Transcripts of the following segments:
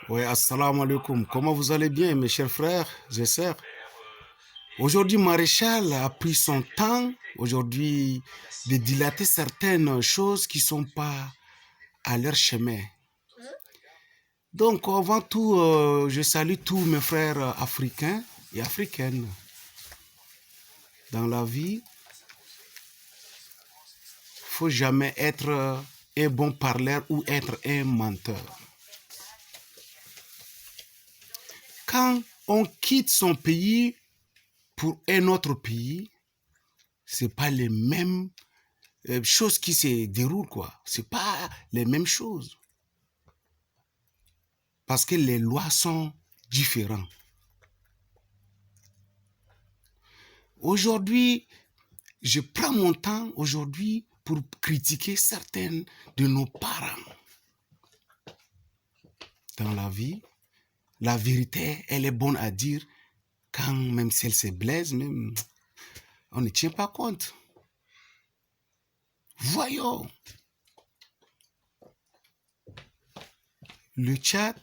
Oui, assalamu alaikum. Comment vous allez bien, mes chers frères et sœurs? Aujourd'hui, Maréchal a pris son temps, aujourd'hui, de dilater certaines choses qui ne sont pas à leur chemin. Donc, avant tout, je salue tous mes frères africains et africaines. Dans la vie, il ne faut jamais être un bon parleur ou être un menteur. Quand on quitte son pays pour un autre pays, c'est pas les mêmes choses qui se déroulent, quoi. C'est pas les mêmes choses. Parce que les lois sont différentes. Aujourd'hui, je prends mon temps aujourd'hui pour critiquer certains de nos parents. Dans la vie, la vérité, elle est bonne à dire quand même si elle se blesse, même, on ne tient pas compte. Voyons. Le Tchad,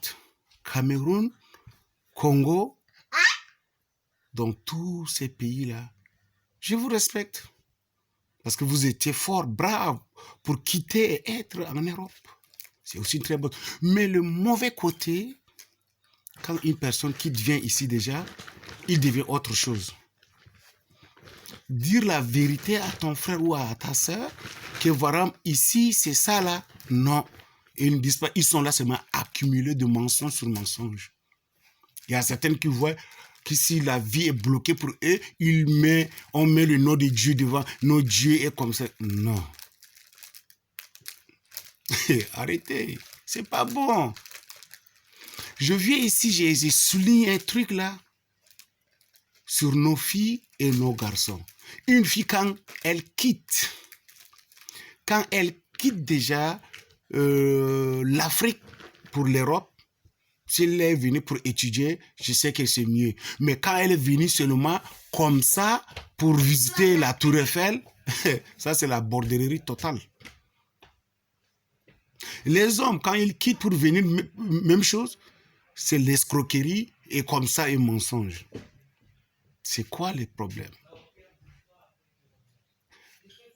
Cameroun, Congo, donc tous ces pays-là, je vous respecte. Parce que vous étiez fort brave pour quitter et être en Europe. C'est aussi très bon. Mais le mauvais côté, quand une personne qui vient ici déjà, il devient autre chose. Dire la vérité à ton frère ou à ta soeur, que voilà, ici, c'est ça là. Non. Ils ne disent pas, ils sont là seulement accumulés de mensonges sur mensonges. Il y a certaines qui voient que si la vie est bloquée pour eux, on met le nom de Dieu devant. Notre Dieu est comme ça. Non. Arrêtez. C'est pas bon. Je viens ici, j'ai souligné un truc là sur nos filles et nos garçons. Une fille, quand elle quitte déjà l'Afrique pour l'Europe, si elle est venue pour étudier, je sais que c'est mieux. Mais quand elle est venue seulement comme ça pour visiter la Tour Eiffel, ça c'est la bordellerie totale. Les hommes, quand ils quittent pour venir, même chose, c'est l'escroquerie et comme ça un mensonge. C'est quoi le problème?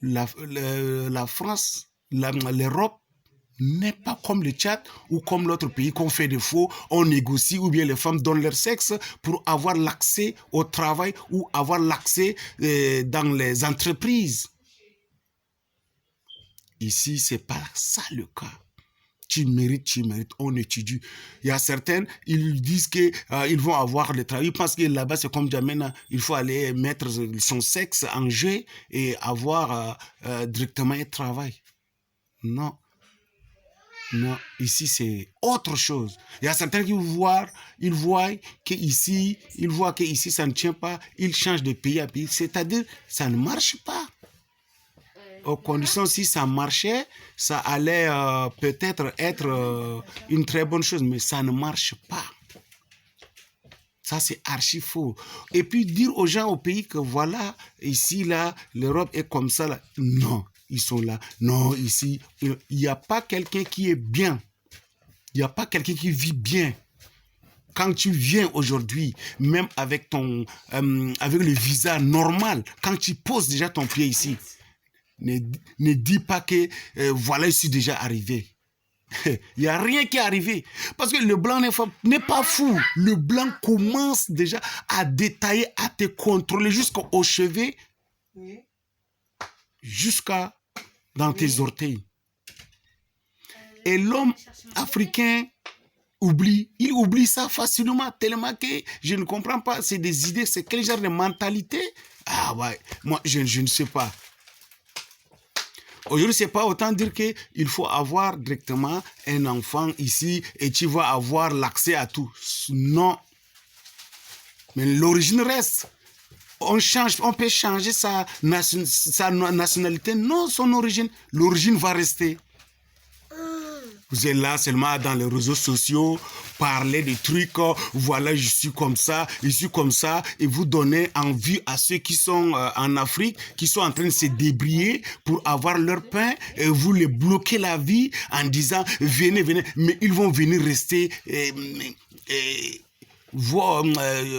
La France, l'Europe n'est pas comme le Tchad ou comme l'autre pays qu'on fait des faux, on négocie ou bien les femmes donnent leur sexe pour avoir l'accès au travail ou avoir l'accès dans les entreprises. Ici, c'est pas ça le cas. Tu mérites, on étudie. Il y a certaines, ils disent qu'ils vont avoir le travail. Ils pensent que là-bas, c'est comme Djamena, il faut aller mettre son sexe en jeu et avoir directement un travail. Non. Non, ici c'est autre chose. Il y a certains qui voient qu'ici, ça ne tient pas, ils changent de pays à pays. C'est-à-dire, ça ne marche pas. Aux conditions, si ça marchait, ça allait peut-être être une très bonne chose, mais ça ne marche pas. Ça, c'est archi faux. Et puis dire aux gens au pays que voilà, ici, là, l'Europe est comme ça, là. Non, ils sont là. Non, ici, il n'y a pas quelqu'un qui est bien. Il n'y a pas quelqu'un qui vit bien. Quand tu viens aujourd'hui, même avec avec le visa normal, quand tu poses déjà ton pied ici, ne dis pas que voilà, je suis déjà arrivé. Il n'y a rien qui est arrivé. Parce que le blanc n'est pas fou. Le blanc commence déjà à détailler, à te contrôler jusqu'au chevet, jusqu'à dans tes orteils. Et l'homme africain il oublie ça facilement, tellement que je ne comprends pas. C'est des idées, c'est quel genre de mentalité? Ah ouais, moi je ne sais pas. Aujourd'hui, c'est pas autant dire qu'il faut avoir directement un enfant ici et tu vas avoir l'accès à tout. Non. Mais l'origine reste. On peut changer sa nationalité. Non, son origine. L'origine va rester. Vous êtes là seulement dans les réseaux sociaux, parler des trucs, voilà, je suis comme ça, et vous donnez envie à ceux qui sont en Afrique, qui sont en train de se débrouiller pour avoir leur pain, et vous les bloquez la vie en disant, venez, venez, mais ils vont venir rester...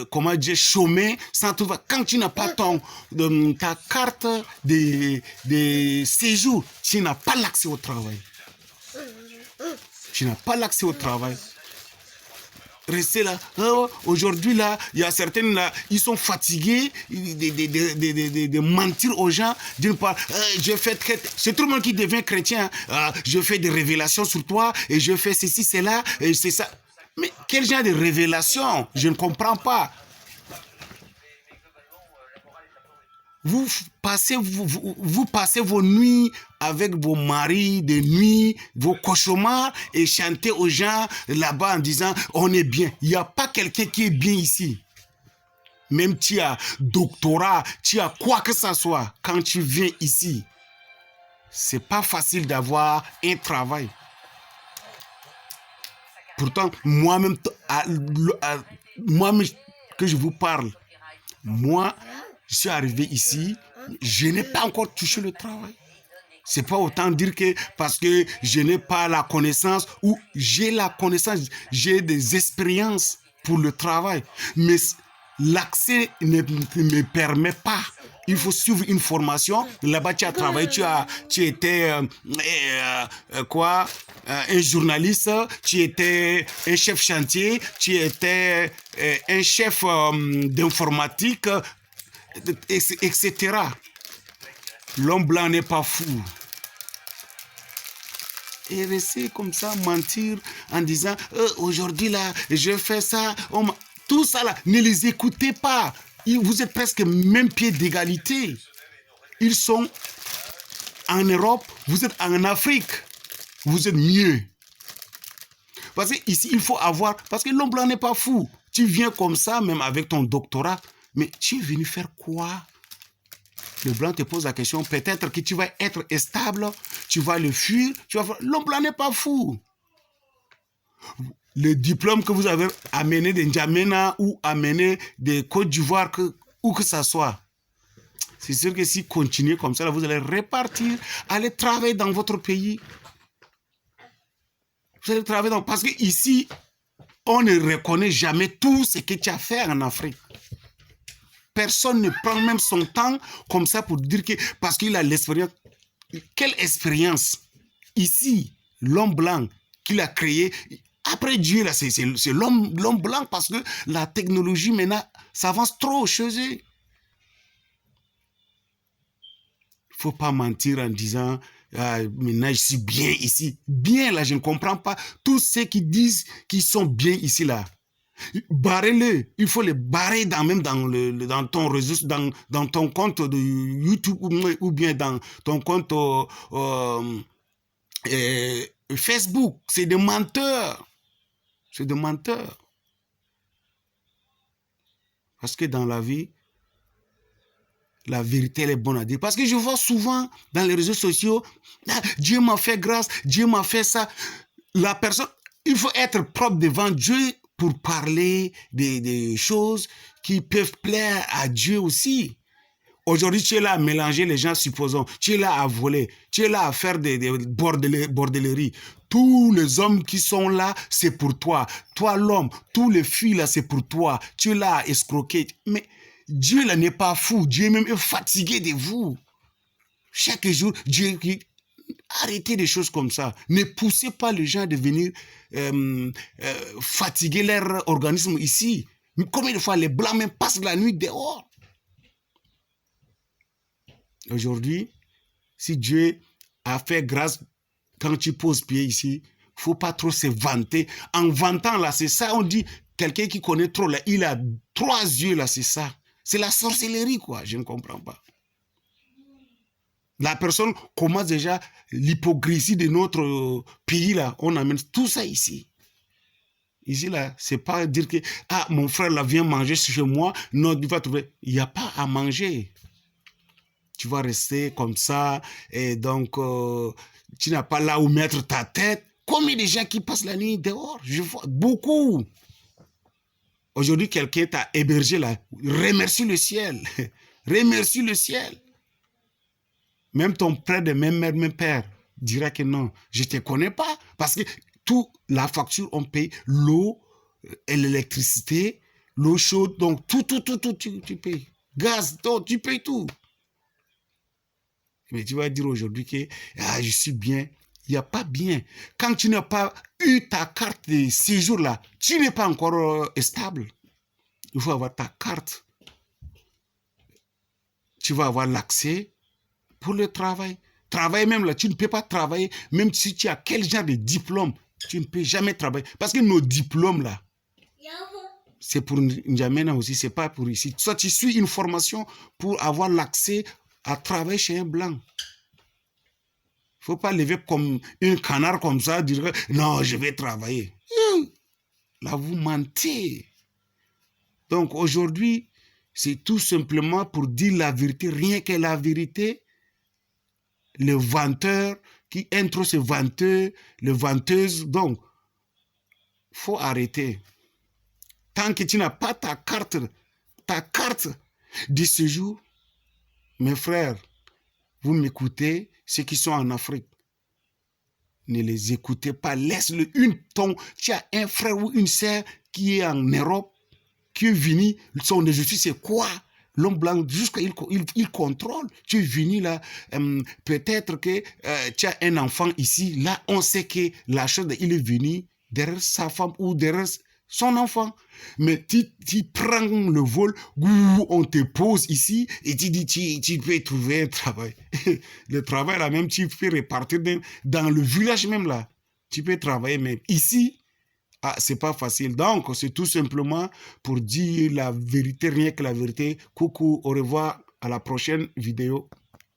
comment dire, chômer sans tout va. Quand tu n'as pas ta carte de séjour, tu n'as pas l'accès au travail. Tu n'as pas l'accès au travail. Restez là. Oh, aujourd'hui, là, il y a certaines, là, ils sont fatigués de mentir aux gens. D'une part, je fais c'est tout le monde qui devient chrétien. Je fais des révélations sur toi et je fais ceci, cela, et c'est ça. Mais quel genre de révélation? Je ne comprends pas. Vous passez vos nuits avec vos maris de nuit, vos cauchemars, et chantez aux gens là-bas en disant on est bien. Il n'y a pas quelqu'un qui est bien ici. Même tu as doctorat, tu as quoi que ce soit, quand tu viens ici, c'est pas facile d'avoir un travail. Pourtant, moi-même que je vous parle, moi, je suis arrivé ici, je n'ai pas encore touché le travail. C'est pas autant dire que parce que je n'ai pas la connaissance ou j'ai la connaissance, j'ai des expériences pour le travail. Mais l'accès ne me permet pas. Il faut suivre une formation. Là-bas, tu as travaillé, tu étais un journaliste, tu étais un chef chantier, tu étais un chef d'informatique, etc. L'homme blanc n'est pas fou. Et rester comme ça, mentir en disant aujourd'hui là, je fais ça. Tout ça là, ne les écoutez pas. Vous êtes presque même pied d'égalité. Ils sont en Europe, vous êtes en Afrique. Vous êtes mieux. Parce qu'ici, il faut avoir... Parce que l'homme blanc n'est pas fou. Tu viens comme ça, même avec ton doctorat. Mais tu es venu faire quoi? Le blanc te pose la question. Peut-être que tu vas être stable. Tu vas le fuir. L'homme blanc n'est pas fou. Le diplôme que vous avez amené de N'Djamena ou amené de Côte d'Ivoire, où que ça soit, c'est sûr que si vous continuez comme ça, là, vous allez repartir, aller travailler dans votre pays. Vous allez travailler parce qu'ici, on ne reconnaît jamais tout ce que tu as fait en Afrique. Personne ne prend même son temps comme ça pour dire que parce qu'il a l'expérience. Quelle expérience? Ici, l'homme blanc qu'il a créé. Après Dieu, là, c'est l'homme blanc parce que la technologie maintenant s'avance trop chez eux. Il ne faut pas mentir en disant maintenant je suis bien ici. Bien là, je ne comprends pas. Tous ceux qui disent qu'ils sont bien ici là, barrez-le. Il faut les barrer même dans ton réseau, dans ton compte de YouTube ou bien dans ton compte Facebook. C'est des menteurs. C'est des menteurs. Parce que dans la vie, la vérité, elle est bonne à dire. Parce que je vois souvent dans les réseaux sociaux, Dieu m'a fait grâce, Dieu m'a fait ça. La personne, il faut être propre devant Dieu pour parler des choses qui peuvent plaire à Dieu aussi. Aujourd'hui, tu es là à mélanger les gens, supposons. Tu es là à voler. Tu es là à faire des bordelleries. Tous les hommes qui sont là, c'est pour toi. Toi, l'homme, tous les filles là, c'est pour toi. Tu es là à escroquer. Mais Dieu là n'est pas fou. Dieu même est fatigué de vous. Chaque jour, Dieu... Arrêtez des choses comme ça. Ne poussez pas les gens à devenir fatiguer leur organisme ici. Mais combien de fois les Blancs même passent la nuit dehors? Aujourd'hui, si Dieu a fait grâce quand tu poses pied ici, il ne faut pas trop se vanter. En vantant là, c'est ça, on dit, quelqu'un qui connaît trop là, il a 3 yeux là, c'est ça. C'est la sorcellerie quoi, je ne comprends pas. La personne commence déjà l'hypocrisie de notre pays là, on amène tout ça ici. Ici là, c'est pas dire que mon frère là vient manger chez moi, non, il va trouver, il n'y a pas à manger. Tu vas rester comme ça et donc tu n'as pas là où mettre ta tête. Combien de gens qui passent la nuit dehors? Je vois beaucoup. Aujourd'hui, quelqu'un t'a hébergé là. Remercie le ciel. Remercie le ciel. Même ton frère de même mère, même père dira que non, je ne te connais pas. Parce que toute la facture, on paye l'eau et l'électricité, l'eau chaude, donc tout, tu payes. Gaz, donc tu payes tout. Mais tu vas dire aujourd'hui que je suis bien. Il n'y a pas bien. Quand tu n'as pas eu ta carte de séjour là, tu n'es pas encore stable. Il faut avoir ta carte. Tu vas avoir l'accès pour le travail. Travailler même là, tu ne peux pas travailler, même si tu as quel genre de diplôme, tu ne peux jamais travailler. Parce que nos diplômes là, c'est pour N'Djamena aussi, c'est pas pour ici. Soit tu suis une formation pour avoir l'accès à travailler chez un blanc. Il ne faut pas lever comme un canard comme ça, dire non, je vais travailler. Là, vous mentez. Donc aujourd'hui, c'est tout simplement pour dire la vérité, rien que la vérité. Le venteur qui entre ce venteux, le venteuse, donc, faut arrêter. Tant que tu n'as pas ta carte de séjour, mes frères, vous m'écoutez, ceux qui sont en Afrique, ne les écoutez pas, laisse-le tu as un frère ou une sœur qui est en Europe, qui est venu, son objectif c'est quoi? L'homme blanc, jusqu'à il contrôle. Tu es venu là, peut-être que tu as un enfant ici, là on sait que la chose, il est venu derrière sa femme ou derrière son enfant. Mais tu prends le vol, on te pose ici et tu dis tu peux trouver un travail. Le travail là même, tu peux repartir dans le village même là. Tu peux travailler, mais ici, c'est pas facile. Donc, c'est tout simplement pour dire la vérité, rien que la vérité. Coucou, au revoir, à la prochaine vidéo.